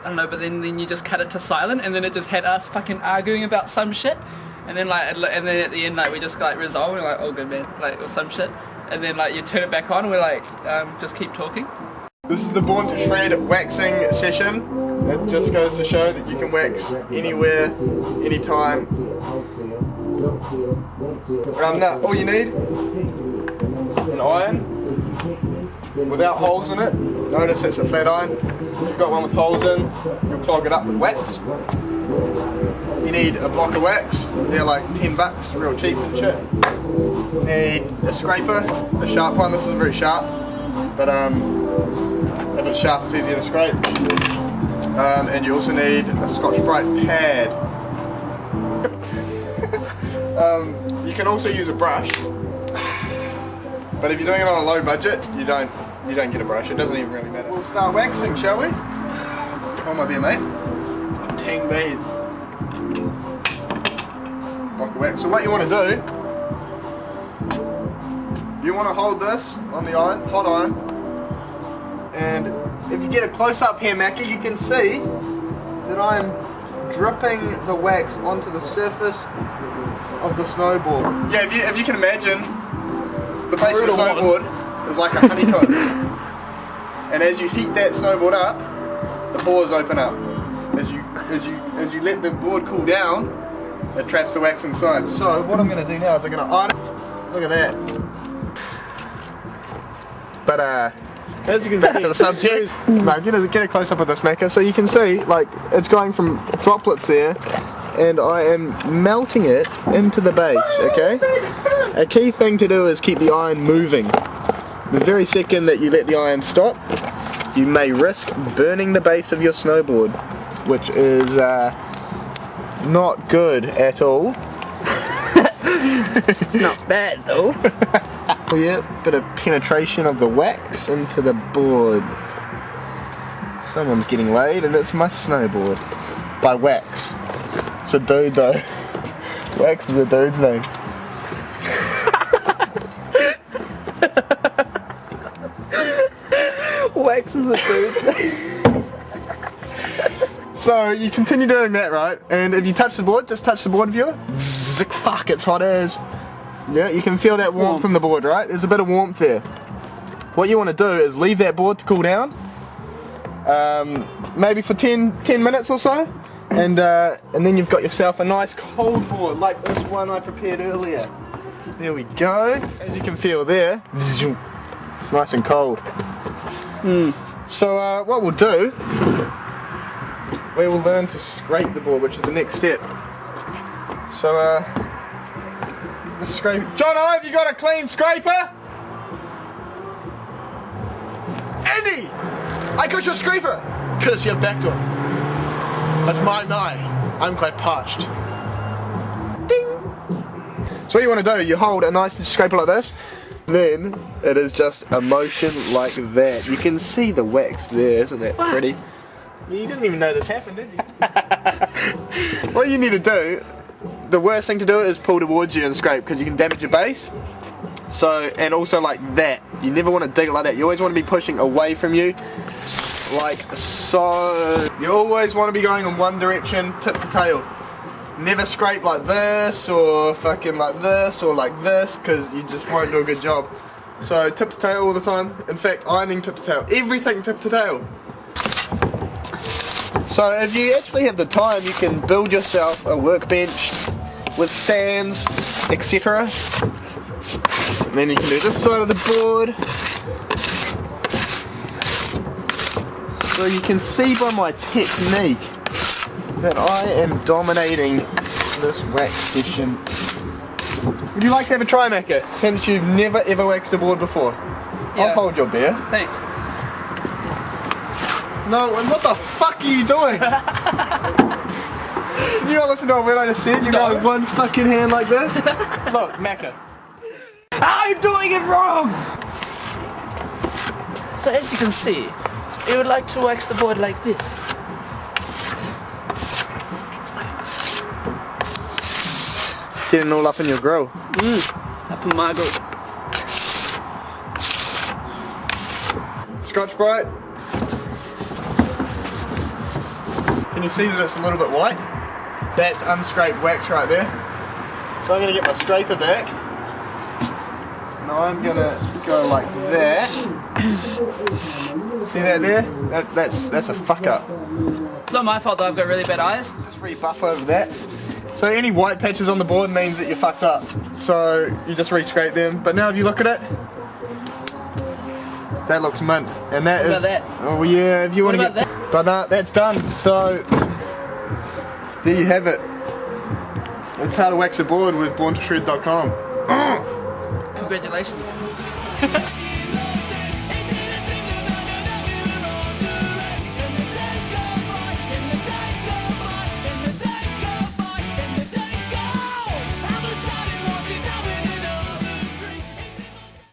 I don't know, but then you just cut it to silent, and then it just had us fucking arguing about some shit, and then like, and then at the end like we just like resolve, and we're like, oh good man, like, or some shit, and then like you turn it back on, and we're like, just keep talking. This is the Born to Shred waxing session. It just goes to show that you can wax anywhere, anytime. Now all you need, an iron without holes in it. Notice it's a flat iron. If you've got one with holes in, you'll clog it up with wax. You need a block of wax. They're like $10, real cheap and shit. You need a scraper, a sharp one. This isn't very sharp, but if it's sharp, it's easier to scrape. And you also need a Scotch-Brite pad. You can also use a brush, but if you're doing it on a low budget, you don't get a brush. It doesn't even really matter. We'll start waxing, shall we? On my beer, mate. Tang bead. Block of wax. So what you want to do, you want to hold this on the iron, hot iron, and if you get a close-up here, Mackie, you can see that I'm dripping the wax onto the surface of the snowboard. Yeah, if you can imagine, the base of the snowboard is like a honeycomb. And as you heat that snowboard up, the pores open up. As you let the board cool down, it traps the wax inside. So what I'm going to do now is I'm going to iron it. Look at that. But as you can see, the subject. No, get a close up of this, Macca. So you can see, like, it's going from droplets there, and I am melting it into the base. Okay. A key thing to do is keep the iron moving. The very second that you let the iron stop, you may risk burning the base of your snowboard, which is not good at all. It's not bad though. Well, yeah, bit of penetration of the wax into the board. Someone's getting laid, and it's my snowboard. By Wax. It's a dude though. Wax is a dude's name. Wax is a dude's name. So you continue doing that, right? And if you touch the board, just touch the board viewer. Zick, fuck, it's hot as. Yeah, you can feel that warmth from the board, right? There's a bit of warmth there. What you want to do is leave that board to cool down, maybe for 10 minutes or so, and then you've got yourself a nice cold board like this one I prepared earlier. There we go. As you can feel there, it's nice and cold. So what we'll do, we will learn to scrape the board, which is the next step. So let's scrape. Jono, have you got a clean scraper? Andy! I got your scraper! Courtesy of Backdoor. But I'm quite parched. Ding! So what you want to do, you hold a nice scraper like this, then it is just a motion like that. You can see the wax there, isn't that pretty? You didn't even know this happened, did you? What you need to do, the worst thing to do is pull towards you and scrape, because you can damage your base. So, and also like that. You never want to dig it like that. You always want to be pushing away from you, like so. You always want to be going in one direction, tip to tail. Never scrape like this, or fucking like this, or like this, because you just won't do a good job. So tip to tail all the time. In fact, ironing tip to tail. Everything tip to tail. So if you actually have the time, you can build yourself a workbench with stands, etc. And then you can do this side of the board. So you can see by my technique that I am dominating this wax session. Would you like to have a try, Macca, since you've never ever waxed a board before? Yeah. I'll hold your beer. Thanks. No, and what the fuck are you doing? Did you not listen to what I just said? You got with one fucking hand like this? Look, Macca. I'm doing it wrong! So as you can see, you would like to wax the board like this. Getting all up in your grill. Up in my grill. Scotch-Brite. Can you see that it's a little bit white? That's unscraped wax right there. So I'm going to get my scraper back. And I'm going to go like that. See that there? That's a fuck up. It's not my fault that I've got really bad eyes. Just rebuff over that. So any white patches on the board means that you're fucked up. So you just re-scrape them. But now if you look at it, that looks mint. And that What is... about that? Oh yeah, if you want to What get... about But that's done. So there you have it. That's how to wax a board with borntoshredd.com. Congratulations.